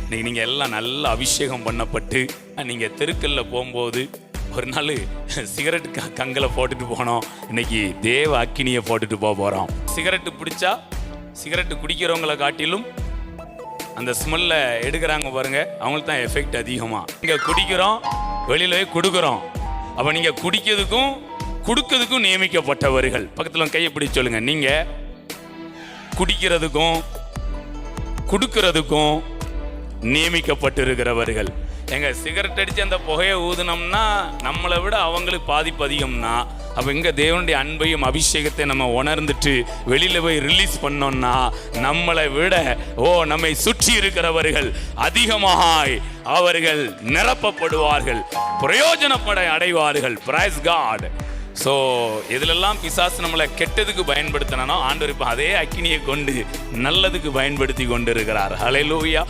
இன்னைக்கு நீங்கள் எல்லாம் நல்லா அபிஷேகம் பண்ணப்பட்டு நீங்கள் தெருக்கல்ல போகும்போது ஒரு நாள் சிகரெட் கங்கலை போட்டுட்டு போனோம். இன்னைக்கு தேவ அக்கினியை போட்டுட்டு போகிறோம். சிகரெட்டு பிடிச்சா சிகரெட்டு குடிக்கிறவங்களை காட்டிலும் அந்த ஸ்மெல்ல எடுக்கிறாங்க பாருங்க, அவங்களுக்கு தான் எஃபெக்ட் அதிகமாக. இங்கே குடிக்கிறோம், வெளியில கொடுக்குறோம். அப்போ நீங்கள் குடிக்கிறதுக்கும் கொடுக்கறதுக்கும் நியமிக்கப்பட்டவர்கள். பக்கத்தில் கையை பிடிச்சு சொல்லுங்க, நீங்கள் குடிக்கிறதுக்கும் கொடுக்கறதுக்கும் நியமிக்கப்பட்டு இருக்கிறவர்கள். எங்க சிகரெட் அடித்து அந்த புகையை ஊதுனோம்னா நம்மளை விட அவங்களுக்கு பாதிப்பு அதிகம்னா, அப்போ இங்கே தேவனுடைய அன்பையும் அபிஷேகத்தை நம்ம உணர்ந்துட்டு வெளியில் போய் ரிலீஸ் பண்ணோம்னா நம்மளை விட நம்மை சுற்றி இருக்கிறவர்கள் அதிகமாய் அவர்கள் நிரப்பப்படுவார்கள், பிரயோஜனப்பட அடைவார்கள். Price God. ஸோ இதிலெல்லாம் பிசாசு நம்மளை கெட்டதுக்கு பயன்படுத்தினானோ ஆண்டவர் இப்போ அதே அக்கினியை கொண்டு நல்லதுக்கு பயன்படுத்தி கொண்டு இருக்கிறார். ஹல்லேலூயா.